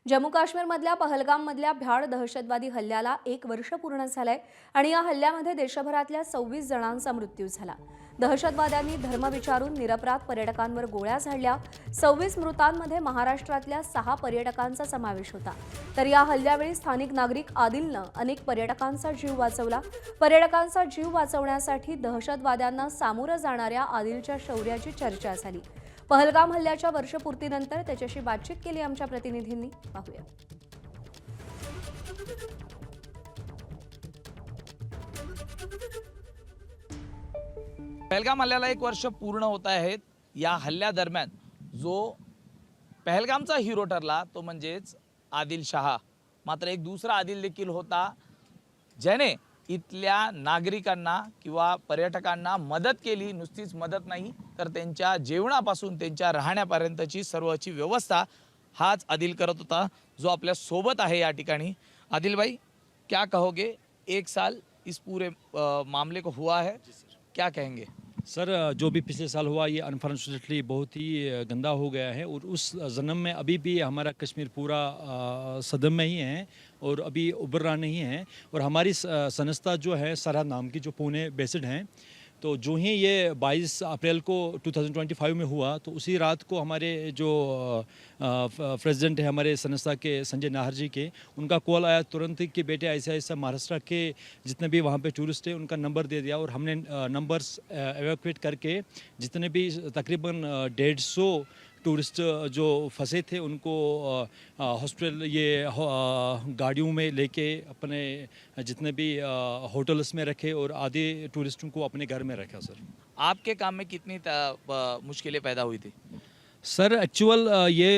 जम्मू काश्मीरमधल्या पहलगाममधल्या भ्याड दहशतवादी हल्ल्याला 1 वर्ष पूर्ण झालंय आणि या हल्ल्यामध्ये देशभरातल्या 26 जणांचा मृत्यू झाला। दहशतवाद्यांनी धर्म विचारून निरपराध पर्यटकांवर गोळ्या झाडल्या। 26 मृतांमध्ये महाराष्ट्रातल्या 6 पर्यटकांचा समावेश होता। तर या हल्ल्यावेळी स्थानिक नागरिक आदिलनं अनेक पर्यटकांचा जीव वाचवला। पर्यटकांचा जीव वाचवण्यासाठी दहशतवाद्यांना सामोरं जाणाऱ्या आदिलच्या शौर्याची चर्चा झाली। पहलगाम हल्ल्याच्या वर्षपूर्तीनंतर त्याच्याशी बातचीत केली आमच्या प्रतिनिधींनी। पाहूया। पहलगाम हल्ल्याला 1 वर्ष पूर्ण होत आहेत। या हल्ल्यादरम्यान जो पहलगामचा हिरो ठरला तो म्हणजेच आदिल शाह। मात्र एक दुसरा आदिल देखील होता ज्याने इथल्या नागरिकांना किंवा पर्यटकांना मदत केली। नुसतीच मदत नाही तर त्यांच्या जेवणापासून त्यांच्या राहण्यापर्यंतची सर्वची व्यवस्था हाच आदिल करत होता, जो आपल्या सोबत आहे या ठिकाणी। आदिल भाई, क्या कहोगे? 1 साल इस पूरे मामले को हुआ है, क्या कहेंगे? सर, जो भी पिछले साल हुआ ये अनफॉर्चुनेटली बहुत ही गंदा हो गया है और उस जन्म में अभी भी हमारा कश्मीर पूरा सदम में ही है और अभी उभर रहा नहीं है। और हमारी संस्था जो है सरहद नाम की, जो पुणे बेस्ड हैं, तो जो ही ये 22 अप्रैल को 2025 में हुआ तो उसी रात को हमारे जो प्रेसिडेंट है हमारे संस्था के, संजय नाहर जी के, उनका कॉल आया तुरंत ही कि बेटे ऐसा ऐसा महाराष्ट्र के जितने भी वहाँ पे टूरिस्ट हैं उनका नंबर दे दिया। और हमने नंबर्स एवैक्यूएट करके जितने भी तकरीबन 150 टूरिस्ट जो फंसे थे उनको हॉस्पिटल गाड़ियों में लेके अपने जितने भी होटल्स में रखे और आधे टूरिस्टों को अपने घर में रखा। सर, आपके काम में कितनी मुश्किलें पैदा हुई थी? सर एक्चुअल ये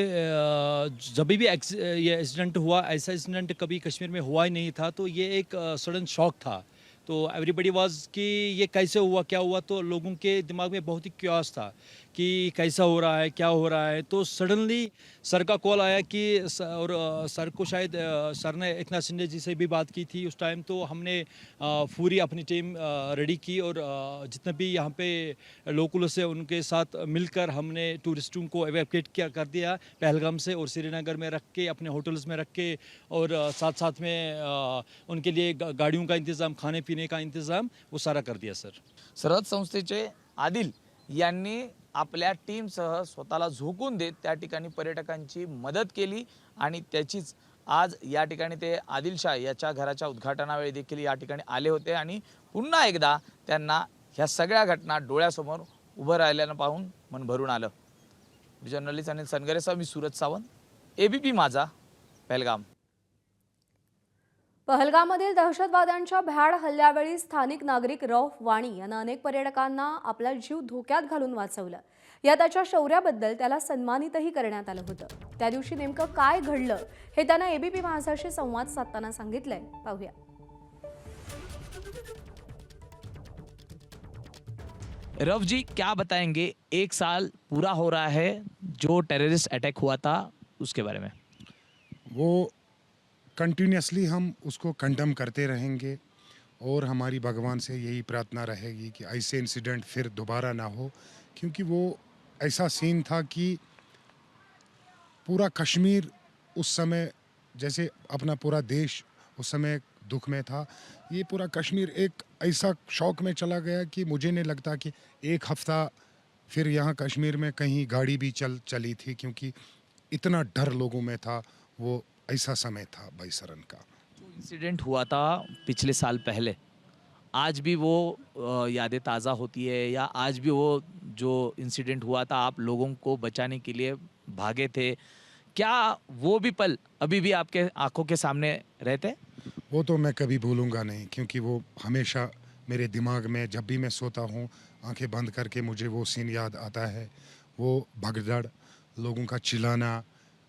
जब भी ये एक्सीडेंट हुआ, ऐसा एक्सीडेंट कभी कश्मीर में हुआ ही नहीं था, तो ये एक सडन शॉक था। तो एवरीबडी वाज कि ये कैसे हुआ, क्या हुआ, तो लोगों के दिमाग में बहुत ही क्यूरियस था कि कैसा हो रहा है, क्या हो रहा है। तो सडनली सर का कॉल आया कि और सर को शायद सर ने एकनाथ शिंदे जी से भी बात की थी उस टाइम। तो हमने पूरी अपनी टीम रेडी की और जितने भी यहाँ पे लोकल से उनके साथ मिलकर हमने टूरिस्टों को एवैक्यूएट किया कर दिया पहलगाम से और श्रीनगर में रख के, अपने होटल्स में रख के, और साथ साथ में उनके लिए गाड़ियों का इंतज़ाम, खाने पीने का इंतज़ाम वो सारा कर दिया। सर, सरहद संस्थेचे आदिल यांनी आपल्या टीमसह स्वतःला झोकून देत त्या ठिकाणी पर्यटकांची मदत केली आणि त्याचीच आज या ठिकाणी ते आदिल शाह याच्या घराच्या उद्घाटनावेळी देखील या ठिकाणी आले होते आणि पुन्हा एकदा त्यांना ह्या सगळ्या घटना डोळ्यासमोर उभं राहिल्यानं पाहून मन भरून आलं। जर्नलिस्ट अनिल सनगरेसह मी सूरज सावंत, एबीपी माझा, पहलगाम। पहलगाममधील दहशतवाद्यांच्या भ्याड हल्ल्यावेळी स्थानिक नागरिक रौफ वाणी यानं अनेक पर्यटकांना आपला जीव धोक्यात घालून वाचवलं। या त्याच्या शौर्याबद्दल त्याला सन्मानितही करण्यात आलं होतं। त्या दिवशी नेमकं काय घडलं हे त्यानं एबीपी माझाशी संवाद साधताना सांगितलंय। पाहूया। रफ जी, क्या बताएंगे? 1 साल पूरा हो रहा है जो टेररिस्ट अटैक हुआ था, उसके बारे में। वो कंटिन्यूसली हम उसको कंडम करते रहेंगे और हमारी भगवान से यही प्रार्थना रहेगी कि ऐसे इंसिडेंट फिर दोबारा ना हो, क्योंकि वो ऐसा सीन था कि पूरा कश्मीर उस समय, जैसे अपना पूरा देश उस समय दुख में था, ये पूरा कश्मीर एक ऐसा शौक में चला गया कि मुझे नहीं लगता कि 1 हफ्ता फिर यहाँ कश्मीर में कहीं गाड़ी भी चली थी, क्योंकि इतना डर लोगों में था। वो ऐसा समय था बाईसरन का। जो इंसिडेंट हुआ था पिछले साल पहले, आज भी वो यादें ताज़ा होती है, या आज भी वो जो इंसिडेंट हुआ था आप लोगों को बचाने के लिए भागे थे, क्या वो भी पल अभी भी आपके आंखों के सामने रहते? वो तो मैं कभी भूलूंगा नहीं, क्योंकि वो हमेशा मेरे दिमाग में, जब भी मैं सोता हूँ आंखें बंद करके मुझे वो सीन याद आता है। वो भगदड़, लोगों का चिल्लाना,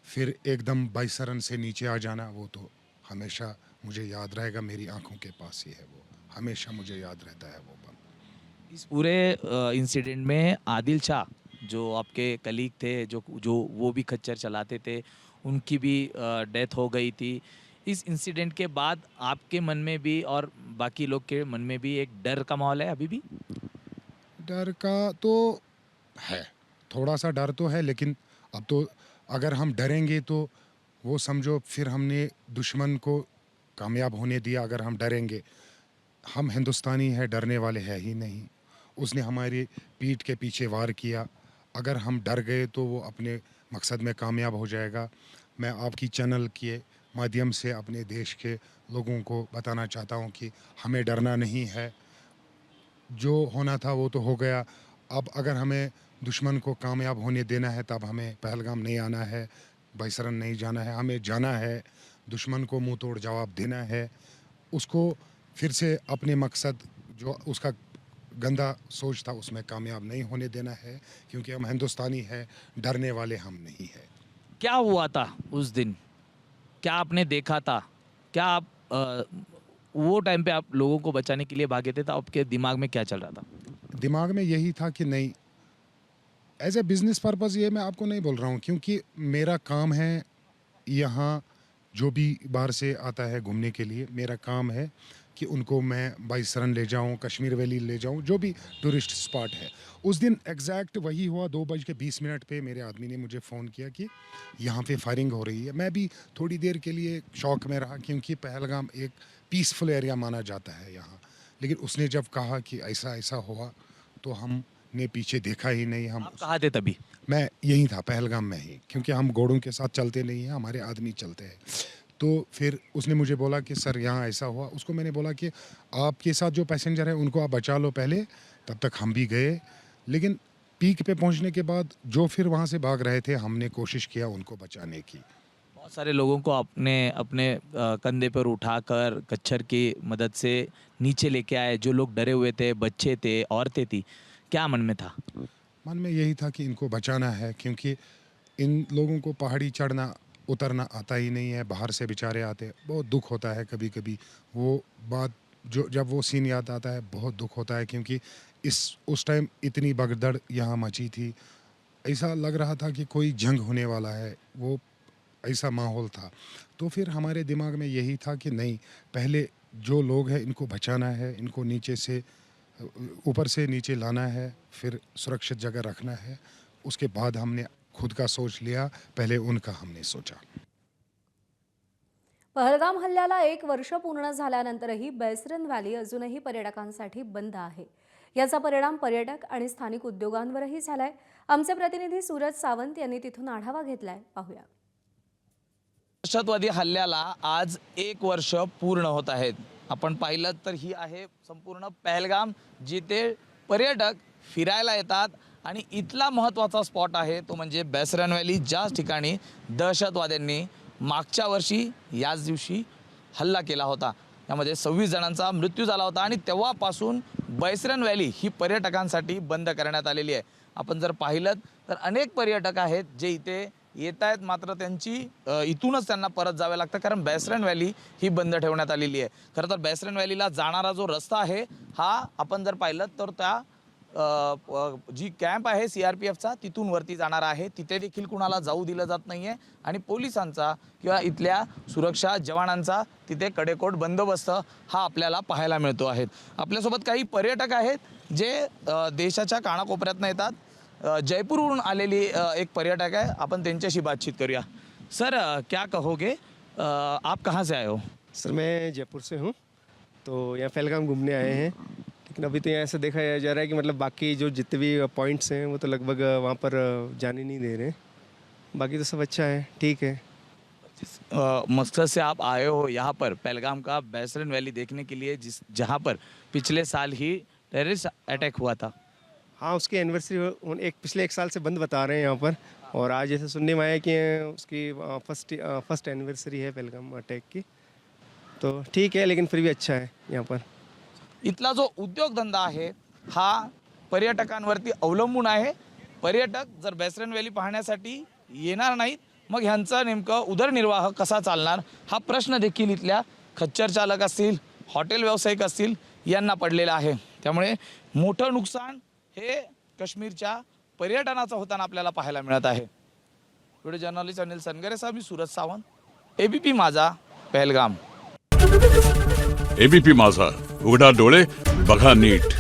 फिर एकदम बाईसरन से नीचे आ जाना, वो तो हमेशा मुझे याद रहेगा। मेरी आंखों के पास ही है, वो हमेशा मुझे याद रहता है वो पल। इस पूरे इंसिडेंट में आदिल शाह जो आपके कलीग थे, जो जो वो भी खच्चर चलाते थे, उनकी भी डेथ हो गई थी। इस इंसिडेंट के बाद आपके मन में भी और बाकी लोग के मन में भी एक डर का माहौल है अभी भी? डर का तो है, थोड़ा सा डर तो है, लेकिन अब तो अगर हम डरेंगे तो वो समझो फिर हमने दुश्मन को कामयाब होने दिया। अगर हम डरेंगे, हम हिंदुस्तानी है, डरने वाले हैं ही नहीं। उसने हमारी पीठ के पीछे वार किया। अगर हम डर गए तो वो अपने मकसद में कामयाब हो जाएगा। मैं आपकी चैनल के माध्यम से अपने देश के लोगों को बताना चाहता हूँ कि हमें डरना नहीं है। जो होना था वो तो हो गया। अब अगर हमें दुश्मन को कामयाब होने देना है तब हमें पहलगाम नहीं आना है, बैसरन नहीं जाना है। हमें जाना है, दुश्मन को मुंह तोड़ जवाब देना है, उसको फिर से अपने मकसद जो उसका गंदा सोच था उसमें कामयाब नहीं होने देना है, क्योंकि हम हिंदुस्तानी हैं, डरने वाले हम नहीं हैं। क्या हुआ था उस दिन, क्या आपने देखा था, क्या आप वो टाइम पे आप लोगों को बचाने के लिए भागे थे, तो आपके दिमाग में क्या चल रहा था? दिमाग में यही था कि नहीं, एज ए बिज़नेस पर्पज़ ये मैं आपको नहीं बोल रहा हूँ, क्योंकि मेरा काम है यहाँ जो भी बाहर से आता है घूमने के लिए, मेरा काम है कि उनको मैं बाईसरन ले जाऊँ, कश्मीर वैली ले जाऊँ, जो भी टूरिस्ट स्पॉट है। उस दिन एग्जैक्ट वही हुआ। 2:20 पे मेरे आदमी ने मुझे फ़ोन किया कि यहाँ पे फायरिंग हो रही है। मैं भी थोड़ी देर के लिए शौक में रहा, क्योंकि पहलगाम एक पीसफुल एरिया माना जाता है यहाँ। लेकिन उसने जब कहा कि ऐसा ऐसा हुआ तो हमने पीछे देखा ही नहीं। हम आप कहाँ थे तभी? मैं यहीं था, पहलगाम में ही, क्योंकि हम घोड़ों के साथ चलते नहीं हैं, हमारे आदमी चलते हैं। तो फिर उसने मुझे बोला कि सर यहाँ ऐसा हुआ। उसको मैंने बोला कि आपके साथ जो पैसेंजर है उनको आप बचा लो पहले। तब तक हम भी गए, लेकिन पीक पे पहुंचने के बाद जो फिर वहाँ से भाग रहे थे, हमने कोशिश किया उनको बचाने की। बहुत सारे लोगों को आपने अपने कंधे पर उठाकर कच्छर की मदद से नीचे लेके आए। जो लोग डरे हुए थे, बच्चे थे, औरतें थी, क्या मन में था? मन में यही था कि इनको बचाना है, क्योंकि इन लोगों को पहाड़ी चढ़ना उतरना आता ही नहीं है। बाहर से बेचारे आते, बहुत दुख होता है कभी कभी वो बात, जो जब वो सीन याद आता है बहुत दुख होता है, क्योंकि उस टाइम इतनी भगदड़ यहाँ मची थी। ऐसा लग रहा था कि कोई जंग होने वाला है, वो ऐसा माहौल था। तो फिर हमारे दिमाग में यही था कि नहीं, पहले जो लोग हैं इनको बचाना है, इनको नीचे से ऊपर से नीचे लाना है, फिर सुरक्षित जगह रखना है। उसके बाद हमने खुद का सोच लिया, पहले उनका हमने सोचा। पहलगाम हल्ल्याला 1 वर्ष पूर्ण झाल्यानंतरही बैसरन व्हॅली अजूनही पर्यटकांसाठी बंद आहे। याचा परिणाम पर्यटक आणि स्थानिक उद्योगांवरही झालाय। आमचे प्रतिनिधी सूरज सावंत यांनी तिथून आढावा घेतलाय, पाहूया। दहशतवादी हल्ल्याला आज 1 वर्ष पूर्ण होत आहेत। आपण पाहिलं तर ही आहे संपूर्ण पहलगाम, जिथे पर्यटक फिरायला येतात आणि इथला महत्त्वाचा स्पॉट आहे तो म्हणजे बैसरन व्हॅली, ज्या ठिकाणी दहशतवाद्यांनी मागच्या वर्षी याच दिवशी हल्ला केला होता। यामध्ये 26 जणांचा मृत्यू झाला होता आणि तेव्हापासून बैसरन व्हॅली ही पर्यटकांसाठी बंद करण्यात आलेली आहे। आपण जर पाहिलं तर अनेक पर्यटक आहेत जे इथे येत आहेत, मात्र त्यांची इथूनच त्यांना परत जावे लागतं, कारण बैसरन व्हॅली ही बंद ठेवण्यात आलेली आहे। खरं तर बैसरन व्हॅलीला जाणारा जो रस्ता आहे हा आपण जर पाहिलं तर त्या जी कॅम्प आहे CRPFचा तिथून वरती जाणार आहे, तिथे देखील कुणाला जाऊ दिलं जात नाहीये आणि पोलिसांचा किंवा इथल्या सुरक्षा जवानांचा तिथे कडेकोट बंदोबस्त हा आपल्याला पाहायला मिळतो आहे। आपल्यासोबत काही पर्यटक आहेत जे देशाच्या कानाकोपऱ्यातून येतात। जयपूरवरून आलेली एक पर्यटक है, अपन त्यांच्याशी बातचीत करूया। सर, क्या कहोगे, आप कहाँ से आए हो? सर मैं जयपुर से हूँ, तो यहाँ पहलगाम घूमने आए हैं। लेकिन अभी तो यहाँ ऐसा देखा जा रहा है कि मतलब बाकी जो जितने भी पॉइंट्स हैं वो तो लगभग वहाँ पर जाने नहीं दे रहे। बाकी तो सब अच्छा है, ठीक है। जिस मकसद से आप आए हो यहाँ पर पहलगाम का बैसरन वैली देखने के लिए, जहाँ पर पिछले साल ही टेररिस्ट अटैक हुआ था। हाँ, उसकी एनिवर्सरी पिछले 1 साल से बंद बता रहे हैं यहाँ पर, और आज जैसे सुनने में आया कि उसकी फर्स्ट एनिवर्सरी है पहलगाम अटैक की, तो ठीक है, लेकिन फिर भी अच्छा है यहाँ पर। इथला जो उद्योगधंदा आहे हा पर्यटकांवरती अवलंबून आहे। पर्यटक जर बैसरन व्हॅली पाहण्यासाठी येणार नाहीत, मग ह्यांचा नेमकं उदरनिर्वाह कसा चालणार हा प्रश्न देखील इथल्या खच्चर चालक असतील, हॉटेल व्यावसायिक असतील यांना पडलेला आहे। त्यामुळे मोठं नुकसान हे काश्मीरच्या पर्यटनाचं होताना आपल्याला पाहायला मिळत आहे। व्हिडिओ जर्नलिस्ट अनिल सनगरेसह मी सूरज सावंत, ABP माझा, पहलगाम। ABP माझा, उघडा डोळे बघा नीट।